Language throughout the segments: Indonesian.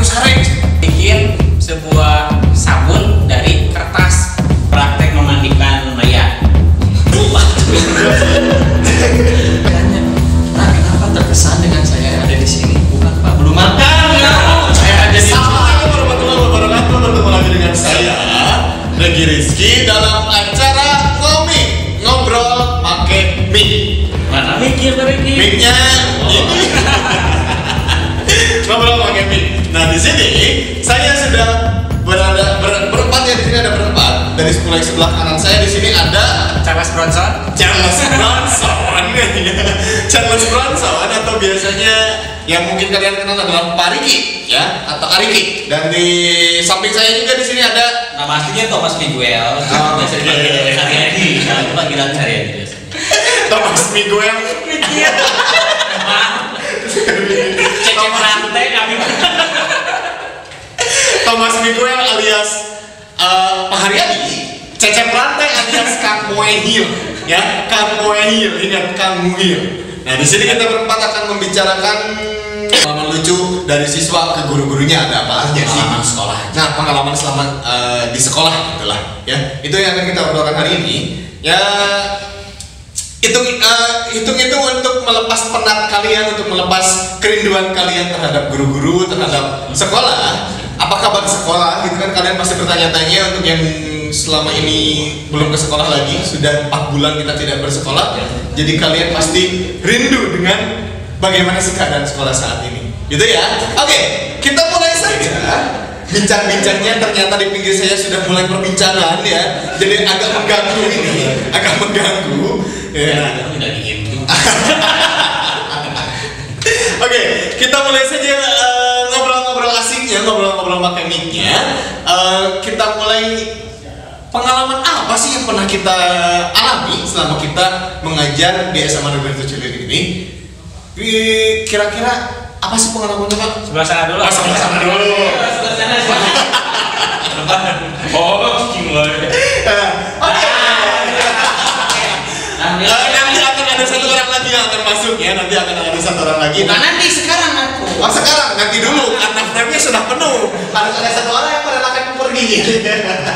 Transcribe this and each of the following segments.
sarek bikin sebuah sabun dari kertas, praktek memandikan mayat. Nah, kenapa terkesan dengan saya ada di sini? Bukan Pak, belum makan. Saya ada di Assalamualaikum warahmatullahi wabarakatuh. Bertemu lagi dengan saya Regi Rizky dalam acara ngobrol pakai mic. mana mikir dari Mic-nya ini. Ngobrol pakai mic. Nah, di sini saya sudah berempat ya, di sini ada berempat. Dari mulai sebelah kanan saya di sini ada Charles Bronson. Charles Bronson atau biasanya yang mungkin kalian kenal adalah Pak Riki ya, atau Ariki. Dan di samping saya juga di sini ada Nama aslinya Thomas Miguel. Biasa dipanggil Haryadi. Nah, itu panggilan Haryadi biasanya. Thomas Miguel. Cecep rantai kami. Thomas Miguel alias Pak Haryadi. Cecep Rantai alias Kang Muehil ya, Kang Muehil, ingat Kang Muehil. Nah, di sini kita berempat akan membicarakan pengalaman lucu dari siswa ke guru-gurunya, ada apa aja sih? Pengalaman sekolah. Nah, pengalaman selama di sekolah itulah ya. Itu yang akan kita obrolkan hari ini. Ya, hitung untuk melepas penat kalian, untuk melepas kerinduan kalian terhadap guru-guru, terhadap sekolah. Apa kabar sekolah? Gitu kan kalian pasti bertanya-tanya. Untuk yang selama ini belum ke sekolah lagi, sudah 4 bulan kita tidak bersekolah, jadi kalian pasti rindu dengan bagaimana sih keadaan sekolah saat ini, gitu ya. Oke, kita mulai saja. Bincang-bincangnya ternyata di pinggir saya sudah mulai perbincangan ya, jadi agak mengganggu ini, agak mengganggu. Ya. Tidak gitu. Oke, kita mulai saja ngobrol-ngobrol asiknya, ngobrol-ngobrol pakai mic-nya. Kita mulai, pengalaman apa sih yang pernah kita alami selama kita mengajar di SMA Roberto Cilik ini? Kira-kira apa sih pengalamannya, Pak? Sebelah sana dulu. Sebelah sana dulu. Sebelah sana sih. Oh, gimana? Oke. Nanti Nanti akan ada satu orang lagi yang akan masuk ya. Nanti akan ada satu orang lagi. Bukan nanti, sekarang aku. Oh, sekarang, nanti dulu karena frame-nya sudah penuh. Harus ada satu orang yang merelakan pergi.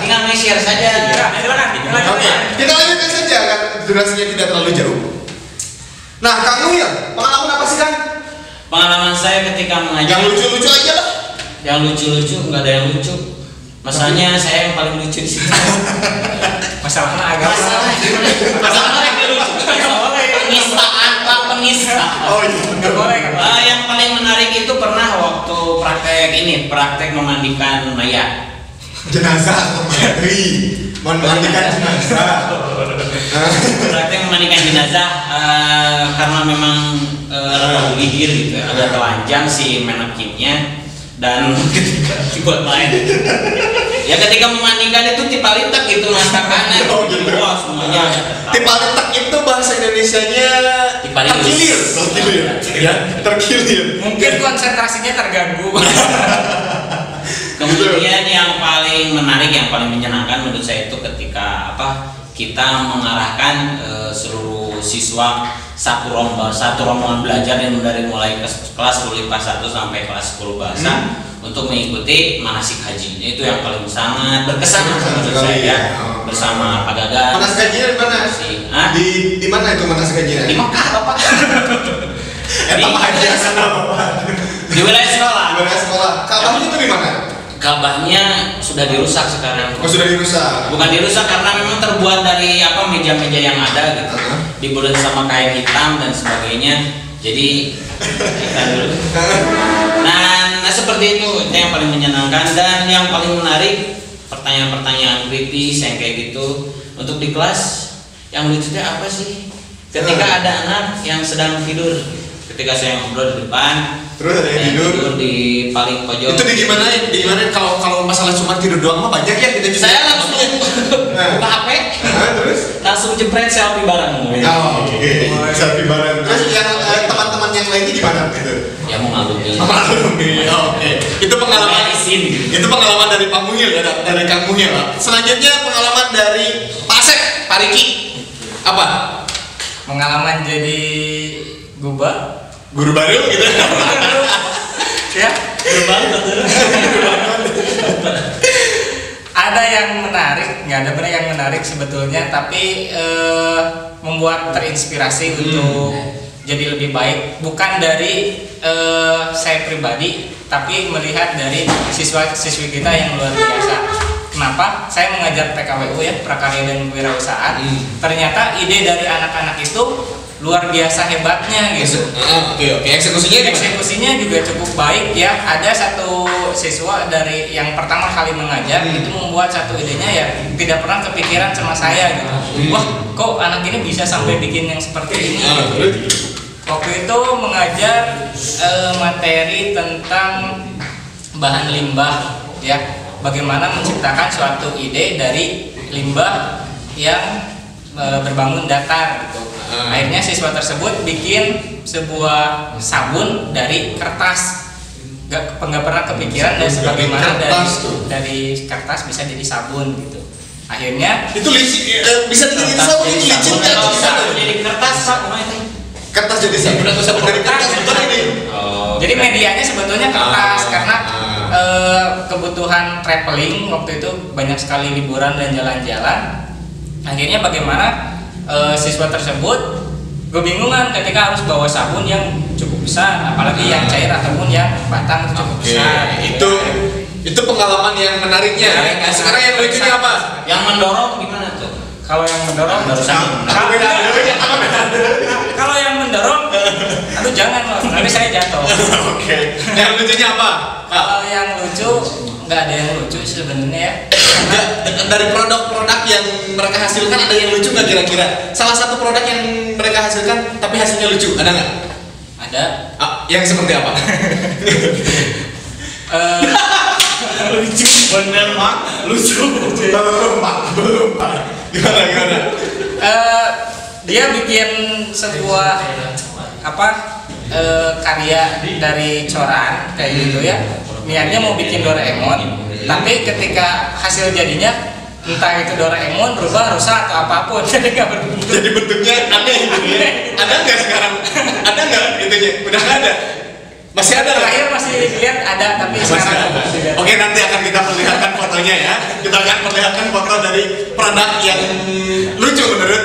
tinggal nge-share saja. Silakan. Oke, kita lanjutkan saja kan, durasinya tidak terlalu jauh. Nah, Kang Nuhil, pengalaman apa sih, Kang? Pengalaman saya ketika mengajar. Yang lucu-lucu aja lah. Yang lucu-lucu nggak ada yang lucu. Masalahnya saya yang paling lucu di sini. Masalahnya agak Masalahnya yang lucu. Penistaan Pak, penista. Oh iya, Nggak boleh kan? Yang paling menarik itu pernah waktu praktek memandikan mayat. Jenazah atau mati. Memandikan jenazah. Praktek memandikan jenazah karena memang gigir gitu, agak telanjang si menakinnya, dan ketika dibuat main ya ketika memandikan itu tipalitek gitu masakannya. Oh, gitu. Wah, semuanya Tipalitek itu bahasa Indonesianya terkilir. Ya, terkilir. Mungkin konsentrasinya terganggu. Kemudian yang paling menarik, yang paling menyenangkan menurut saya itu ketika kita mengarahkan seluruh siswa satu rombongan belajar dari mulai kelas IPA 1 sampai kelas 10 bahasa untuk mengikuti manasik hajinya. Itu yang paling sangat berkesan menurut saya bersama Pak Gagan. Manasik hajinya di mana? Di mana itu manasik hajinya? Di Mekah, Bapak. Etapa haji asal Bapak. Di wilayah sekolah. Di wilayah sekolah. Ka'bahnya itu di mana? Ka'bahnya sudah dirusak sekarang. Oh, sudah dirusak. Bukan dirusak karena memang terbuat dari meja-meja yang ada gitu. Dibuat sama kain hitam dan sebagainya. Jadi kita dulu. Nah, seperti itu yang paling menyenangkan. Dan yang paling menarik, pertanyaan-pertanyaan kritis yang kayak gitu. Untuk di kelas yang lucunya apa sih? Ketika ada anak yang sedang tidur, ketika saya ngobrol di depan, terus ada yang tidur di paling pojok. Itu di gimana kalau masalah cuma tidur doang mah banyak ya kita juga. Saya langsung buka HP, terus langsung jepret selfie bareng. Oh, oke. Selfie bareng. Terus yang teman-teman yang lainnya gimana gitu? Ya mau maklumi. Oke. Itu pengalaman izin gitu. Itu pengalaman dari Pak Muhil ya, dari Kang Muhil. Selanjutnya pengalaman dari Pak Asep, Pak Riki. Apa? Pengalaman jadi gubah. Guru baru gitu. Ya, Ada yang menarik, nggak ada benar yang menarik sebetulnya, tapi membuat terinspirasi untuk jadi lebih baik, bukan dari saya pribadi, tapi melihat dari siswa-siswi kita yang luar biasa. Kenapa? Saya mengajar PKWU ya, prakarya dan kewirausahaan. Ternyata ide dari anak-anak itu luar biasa hebatnya gitu. Oke, eksekusinya gimana? Eksekusinya juga cukup baik ya. Ada satu siswa dari yang pertama kali mengajar itu membuat satu idenya ya tidak pernah kepikiran sama saya gitu. Wah, kok anak ini bisa sampai bikin yang seperti ini? Waktu itu mengajar materi tentang bahan limbah ya, bagaimana menciptakan suatu ide dari limbah yang berbangun datar gitu. Akhirnya siswa tersebut bikin sebuah sabun dari kertas. Nggak pernah kepikiran dan sebagaimana dari kertas bisa jadi sabun gitu. Akhirnya itu bisa jadi sabun, itu licin nggak atau gimana? Jadi kertas Pak, Kertas jadi sabun atau sabun dari kertas betul ini? Jadi medianya sebetulnya kertas karena kebutuhan traveling waktu itu banyak sekali liburan dan jalan-jalan. Akhirnya bagaimana siswa tersebut kebingungan ketika harus bawa sabun yang cukup besar, apalagi yang cair ataupun yang batang itu cukup besar. Itu pengalaman yang menariknya. Nah, sekarang yang lucunya apa? Yang mendorong gimana tuh? Kalau yang mendorong kalau yang mendorong, aduh jangan loh, nanti saya jatuh. Oke. Yang lucunya apa? Kalau yang lucu, nggak ada yang lucu sebenarnya ya. Dari produk-produk yang mereka hasilkan ada yang lucu nggak kira-kira? Salah satu produk yang mereka hasilkan tapi hasilnya lucu, ada nggak? Ada. Yang seperti apa? Lucu bener Mak, lucu. Belum Pak. Gimana? Dia bikin sebuah karya dari coran kayak gitu ya. Niatnya mau bikin Doraemon, tapi ketika hasil jadinya entah itu Doraemon berubah rusak atau apapun, jadi nggak berbentuk. Jadi bentuknya aneh gitu ya. Ada nggak sekarang? Ada nggak itunya? Udah nggak ada. Masih ada? Terakhir masih lihat ada, tapi sekarang ada. Oke, nanti akan kita perlihatkan fotonya ya. Kita akan perlihatkan foto dari produk yang lucu menurut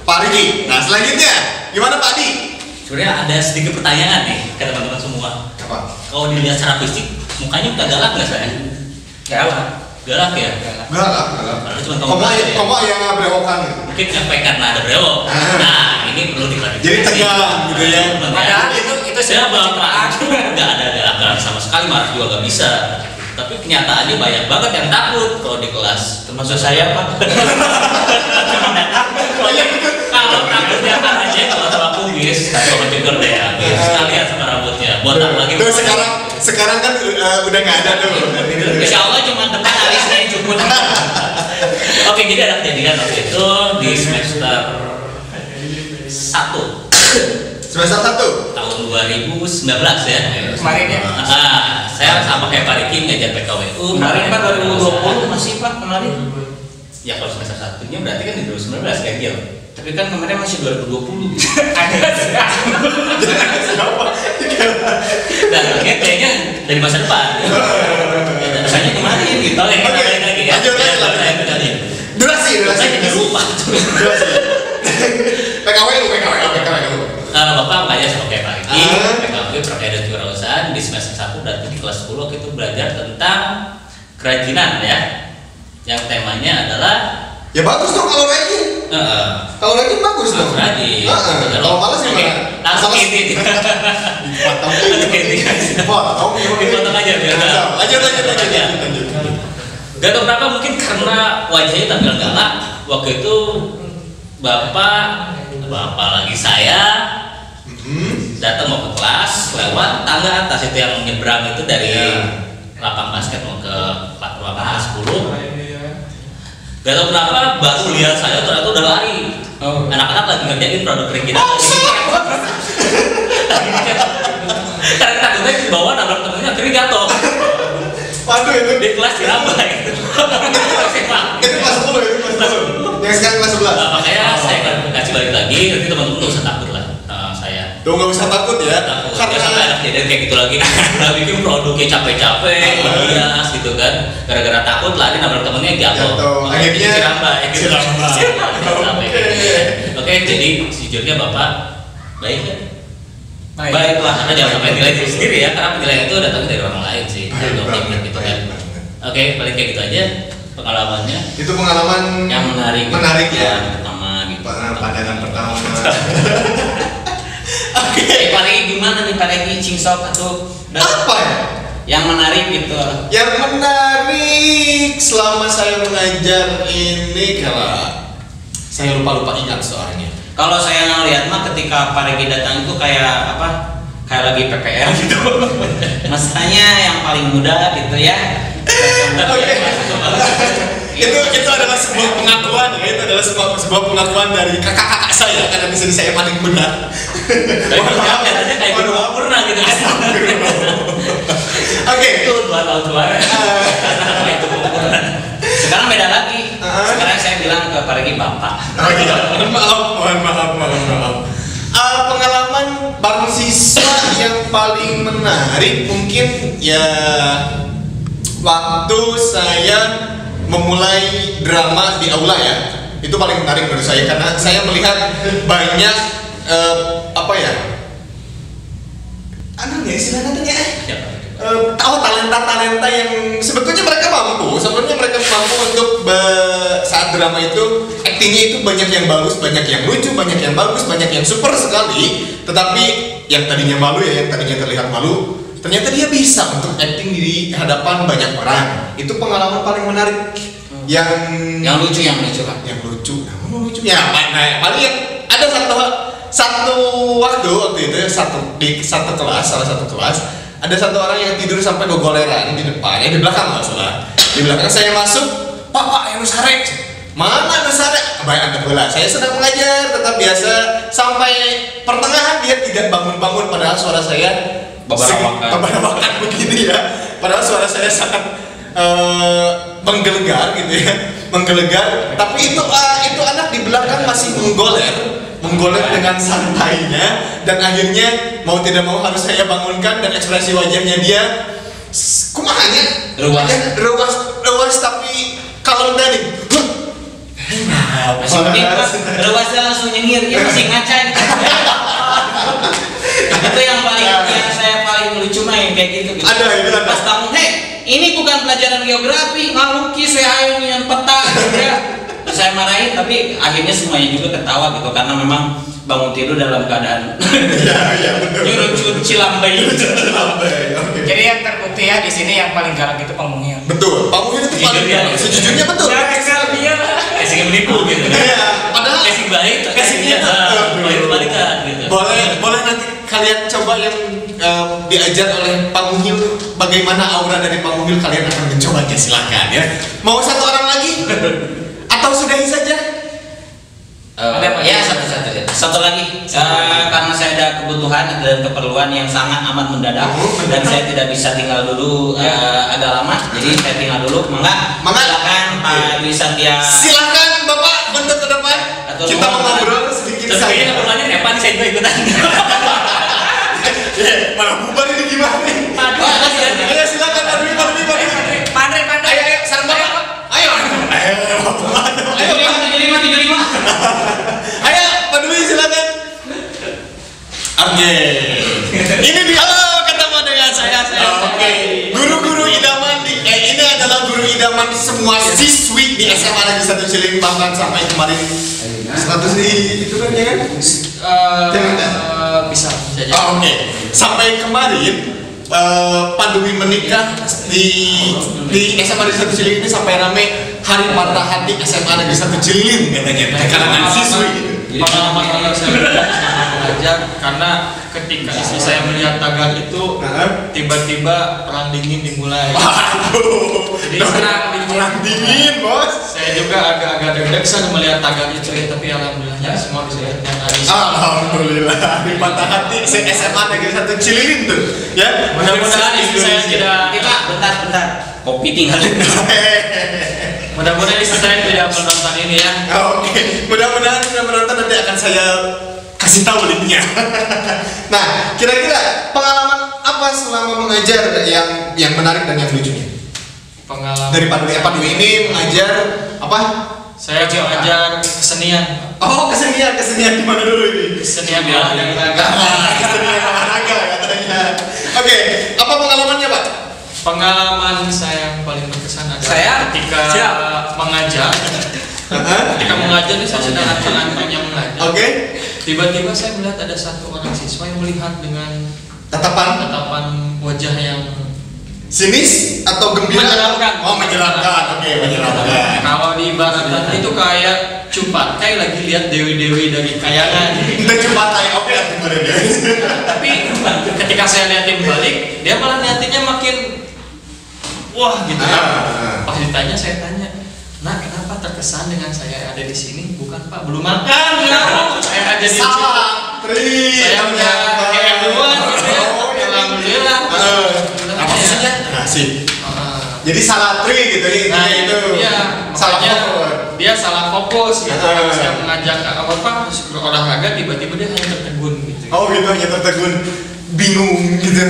Pak Riki. Nah, selanjutnya gimana Pak Adi? Sebenarnya ada sedikit pertanyaan nih ke teman-teman semua. Apa? Kalau dilihat secara fisik, mukanya udah galak nggak saya? Galak ya? Galak. Karena cuma kamu yang berewokan gitu. mungkin nyampe karena ada brewok. Nah, ini perlu diklarifikasi. Jadi tegang gitu ya. Padahal itu Saya sudah bapak nggak ada galak sama sekali, marah juga nggak bisa. Tapi kenyataannya banyak banget yang takut kalau di kelas. Termasuk saya Pak. Kalau takutnya kan aja kalau sama kumis, sama cukur deh ya. Sekalian sama rambutnya. Botak lagi. Tuh sekarang kan udah nggak ada tuh. Insya Allah cuma depan hari Senin cukup. Oke, jadi ada kejadian waktu itu di semester 1 Semester 1 tahun 2019 ya. kemarin ya. Saya sama kayak Pak Riki ngajar PKWU. Kemarin Pak 2020 masih Pak kemarin. Ya kalau semester satunya berarti kan di 2019 kayak gitu. Tapi kan kemarin masih 2020. Ada Dan kayaknya dari masa depan. Rasanya kemarin gitu. Oke, kita balik lagi ya. Lanjut. Durasi. Saya jadi lupa. PKWU. Bapak ngajar sama kayak Pak Riki, PKWU prakarya dan kewirausahaan di semester 1 berarti di kelas 10 kita belajar tentang kerajinan ya. Yang temanya adalah Ya bagus dong kalau rajin. Kalau rajin bagus dong. Rajin. Kalau malas gimana? Langsung edit. Potong aja biar lanjut. Gak tau kenapa, mungkin karena wajahnya tampil galak. Waktu itu bapak lagi saya datang mau ke kelas lewat tangga atas itu yang nyebrang itu dari lapang basket mau ke ruangan kelas 10. Gak tau kenapa baru lihat saya ternyata udah lari. Anak-anak lagi ngerjain produk kering kita. Karena takutnya di bawah nabrak temennya kering jatuh. Waduh itu Di kelas dirambai. itu kelas 10 Yang sekarang kelas 11. Makanya saya klarifikasi balik lagi, nanti teman-teman nggak usah takut lah saya. Tuh nggak usah takut ya. Karena sampai anak jadi kayak gitu lagi. Udah bikin produknya capek-capek, bias gitu kan. Gara-gara takut lari nabrak temennya jatuh. Akhirnya Cirambai. Oke, jadi sejujurnya Bapak baik kan? Baiklah, karena jangan sampai nilai diri sendiri ya, karena penilaian itu datangnya dari orang lain sih. Gitu kan. Oke, paling kayak gitu aja pengalamannya. Itu pengalaman yang menarik. Menarik ya. Pertama gitu. Pandangan pertama. Oke. Pak Regi gimana nih Pak Regi cingsop atau apa ya? Yang menarik gitu. Yang menarik selama saya mengajar ini kalau saya lupa ingat soalnya. Kalau saya ngeliat mah ketika Pak Regi datang itu kayak apa? Kayak lagi PPL gitu. Masanya yang paling muda gitu ya. Itu adalah sebuah pengakuan ya, itu adalah sebuah pengakuan dari kakak-kakak saya karena di sini saya paling benar. Kayak belum pernah gitu kan. Oke. Itu 2 tahun kemarin. Itu sekarang beda lagi. Sekarang saya bilang ke Pak Regi Bapak. Mohon maaf. Pengalaman bareng siswa yang paling menarik mungkin ya waktu saya memulai drama di aula ya, itu paling menarik menurut saya karena saya melihat banyak talenta yang sebetulnya mereka mampu untuk saat drama itu aktingnya itu banyak yang bagus, banyak yang lucu, banyak yang bagus, banyak yang super sekali, tetapi yang tadinya malu ya, yang tadinya terlihat malu ternyata dia bisa untuk acting di hadapan banyak orang. Itu pengalaman paling menarik. Yang lucu lah. Yang lucu ya, paling yang ada satu waktu itu salah satu kelas ada satu orang yang tidur sampai gogoleran di depan, di belakang nggak salah. Di belakang saya masuk, Pak yang nusarek. Mana nusarek? Baik ada bola. Saya sedang mengajar, tetap biasa. Sampai pertengahan dia tidak bangun-bangun, padahal suara saya babarawakan begini ya. Padahal suara saya sangat menggelegar gitu ya, menggelegar. Tapi itu anak di belakang masih menggoler dengan santainya, dan akhirnya mau tidak mau harus saya bangunkan, dan ekspresi wajahnya dia kumahanya ruas tapi kalau dari masih mending ruasnya langsung nyengir, ya masih ngaca gitu. Itu yang saya paling lucu mah yang kayak gitu. Ada. Pas kamu, ini bukan pelajaran geografi, ngalukis saya yang peta gitu ya. Terus saya marahin, tapi akhirnya semuanya juga ketawa gitu karena memang bangun tidur dalam keadaan nyuruh cilambai. Jadi yang terbukti ya di sini yang paling galak itu Pak Muhil. Betul, Pak Muhil itu paling galak. Sejujurnya betul. Ya dia casing menipu gitu. Padahal casing baik, casingnya balikan gitu. Boleh nanti kalian coba yang diajar oleh Pak Muhil, bagaimana aura dari Pak Muhil, kalian akan mencobanya, silakan ya. Mau satu orang lagi atau sudahi saja? Ya satu lagi karena saya ada kebutuhan dan keperluan yang sangat amat mendadak dan saya tidak bisa tinggal dulu agak lama, jadi saya tinggal dulu. Silakan Pak Dwi Satya. Silakan Bapak bentuk ke depan. Kita mau ngobrol sedikit saja. Tapi keperluannya Evan saya juga ikutan. Malah bubar ini gimana nih? Ayo silakan Pak Dwi. Pandai. Ayo sarang Bapak. Ayo. 75. Ayo Pak Dwi silakan. Oke. Ini dia. Halo, ketemu dengan saya. Oke. Guru-guru idaman ini adalah guru idaman semua siswi di SMA Negeri 1 Ciling, bahkan sampai kemarin status di itu kan ya kan? Bisa saja. Oke. Sampai kemarin Pak Dwi menikah di SMA Negeri 1 Ciling ini sampai rame hari patah hati SMA Negeri 1 Ciling katanya di kalangan siswi. Pengalaman saya mengajar karena ketika istri saya melihat tagar itu tiba-tiba perang dingin dimulai. Waduh, Jadi perang dingin bos. saya juga agak deg-degan melihat tagar itu ya, tapi alhamdulillahnya semua bisa yang ada. Alhamdulillah di patah hati SMA Negeri 1 Ciling tuh ya. Mudah-mudahan istri saya tidak. Bentar. Kopi tinggal. Mudah-mudahan istri saya tidak menonton ini ya. Oke, mudah-mudahan sudah menonton, nanti akan saya kasih tahu linknya. Nah, kira-kira pengalaman apa selama mengajar yang menarik dan yang lucunya? Pengalaman Dari Pak Dwi ini mengajar apa? saya mengajar kesenian. Oh, kesenian di mana dulu ini? Kesenian olahraga. Kesenian olahraga katanya. Oke, apa pengalamannya, Pak? Pengalaman saya yang paling berkesan adalah Saya ketika siap. mengajar. Ketika mengajar ini saya sedang anteng-antengnya mengajar. Oke. Tiba-tiba saya melihat ada satu orang siswa yang melihat dengan Tatapan wajah yang sinis atau gembira? menyeramkan. Oh, menyeramkan. Oke, menyeramkan. Kalau diibaratkan itu kayak Cupat kayak lagi lihat dewi-dewi dari kayangan. Dan cuma tanya oke kemarin ya. Tapi ketika saya liatin balik, dia malah liatinnya makin wah gitu kan. Pas ditanya saya tanya, "Nah, kenapa terkesan dengan saya ada di sini?" "Bukan, Pak, belum makan." Saya ada di situ. Saya udah pakai duluan gitu ya. Alhamdulillah. Apa sihnya? Nasi. Jadi salah tri gitu ya. Nah itu. iya, Salah makanya fokus. dia salah fokus gitu. Saya mengajak apa berolahraga, tiba-tiba dia hanya tertegun gitu. Oh gitu, hanya tertegun, bingung gitu.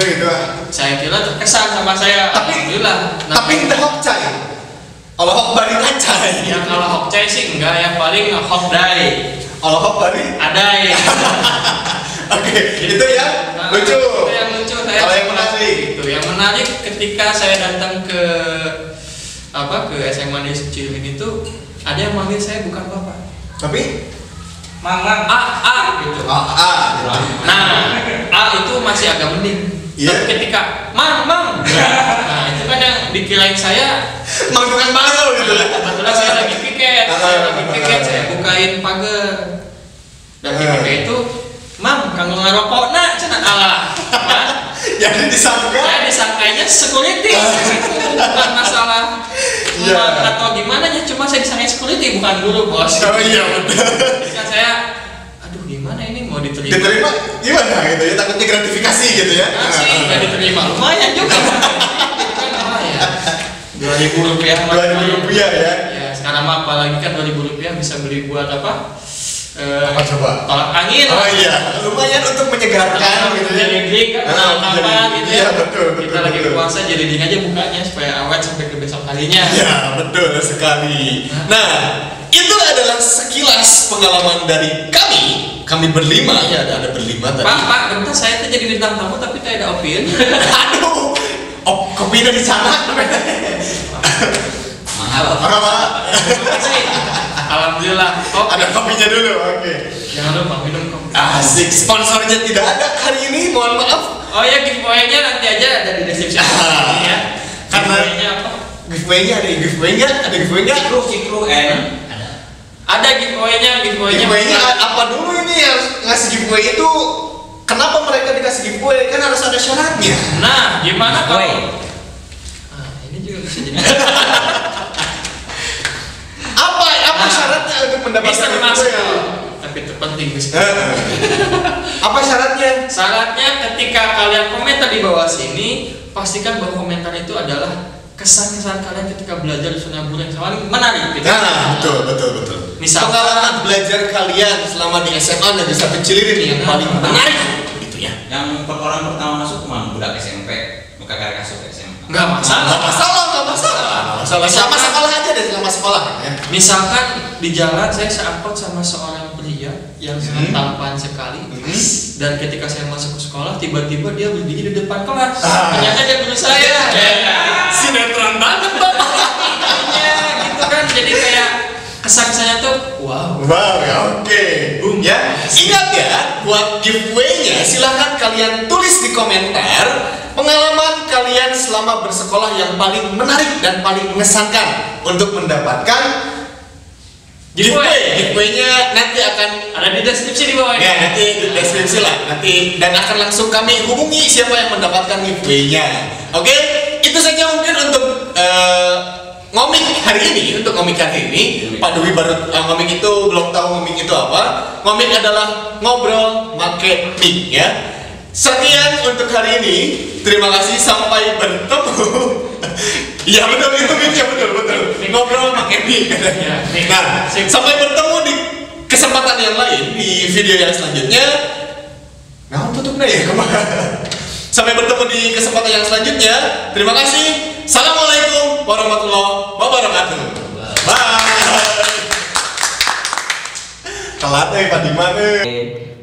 Gitu. Saya kira terkesan sama saya. Alhamdulillah. Tapi kita hokcai. Kalau hok bari kacai. Yang kalau hokcai sih enggak, yang paling hokdai. Kalau hok bari Adai. Oke, itu ya lucu. Itu yang lucu. Kalau yang menarik. Itu yang menarik ketika saya datang ke SMA Desa Cileun itu ada yang manggil saya bukan Bapak. Tapi Mang gitu. gitu. Nah, A itu masih agak mending. Iya. Tapi ketika Mang, nah itu kan yang dikirain saya Mang tukang bakso gitu. kebetulan saya lagi piket, saya bukain pagar. Dan ketika itu, "Mang, kanggo ngarokok nak cenah Allah." Jadi disangka. Saya disangkanya security. Bukan masalah Iya. atau gimana ya, cuma saya disangkanya security bukan guru, Bos. Oh iya betul. Kan saya aduh gimana ini mau diterima? Diterima gimana gitu ya, takutnya gratifikasi gitu ya. Masih nggak diterima, lumayan juga. Kan lumayan. 2.000 rupiah. 2.000 rupiah ya. Ya sekarang mah apalagi kan 2.000 rupiah bisa beli buat apa? Apa coba? Tolak angin. Oh iya, lumayan untuk menyegarkan gitu ya. Jadi kan apa gitu ya. Iya betul. Kita lagi puasa jadi ding aja bukanya supaya awet sampai ke besok harinya. Ya betul sekali. Nah, itu adalah sekilas pengalaman dari kami berlima ya, ada berlima tadi. Pak, bentar saya tuh jadi bintang tamu tapi tidak ada opin. Aduh, kopinya di sana. Mahal. Apa? Alhamdulillah. Kok Ada kopinya dulu, oke. jangan lupa minum kopi. Asik, sponsornya tidak ada hari ini, mohon maaf. Oh ya, giveaway-nya nanti aja ada di deskripsi ya. Karena- Giveaway-nya apa? Giveaway-nya ada giveaway-nya? Cikru Ada giveaway-nya. Giveaway-nya apa dulu ini yang ngasih giveaway itu? Kenapa mereka dikasih giveaway? Kan harus ada syaratnya. Nah, gimana Giveaway. kalau ini juga bisa jadi Apa syaratnya untuk mendapatkan bisa giveaway? masuk. Tapi terpenting bisa. Apa syaratnya? Syaratnya ketika kalian komentar di bawah sini, pastikan bahwa komentar itu adalah kesan-kesan kalian ketika belajar di Sunabur yang paling menarik gitu. Nah, betul. Misalkan- Pengalaman belajar kalian selama di SMA Negeri 1 Cileun yang paling menarik gitu ya. Yang orang pertama masuk kemana? Budak SMP, bukan karek masuk ke SMA. Enggak masalah. Nggak masalah. Selama sekolah aja deh, selama sekolah ya. Misalkan di jalan saya seangkot sama seorang pria yang sangat tampan sekali, dan ketika saya masuk ke sekolah tiba-tiba dia berdiri di depan kelas. Ternyata dia guru saya. Sinetron banget, Bapak. Ya, gitu kan, jadi kayak kesan-kesannya tuh wow. Wow, ya oke. Ya, ingat ya, buat giveaway-nya silahkan kalian tulis di komentar pengalaman kalian selama bersekolah yang paling menarik dan paling mengesankan untuk mendapatkan giveaway. Giveaway-nya nanti akan Ada di deskripsi di bawah ini. ya nanti di deskripsi lah nanti, dan akan langsung kami hubungi siapa yang mendapatkan giveaway-nya. Oke, itu saja mungkin untuk ngomik hari ini. Untuk ngomik hari ini, Pak Dwi baru ngomik itu belum tahu ngomik itu apa. Ngomik adalah ngobrol make mic ya. Sekian untuk hari ini. Terima kasih, sampai bertemu. Iya betul, itu mic-nya betul. Ngobrol make mic katanya. Ya, mic. Nah, sampai bertemu di kesempatan yang lain di video yang selanjutnya. Nah, tutupnya ya kemana? Sampai bertemu di kesempatan yang selanjutnya. Terima kasih. Assalamualaikum warahmatullahi wabarakatuh. Bye. Telat Pak Diman.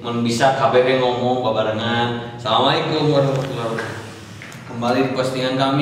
Mun bisa KBB ngomong babarengan. Assalamualaikum warahmatullahi wabarakatuh. Kembali di postingan kami.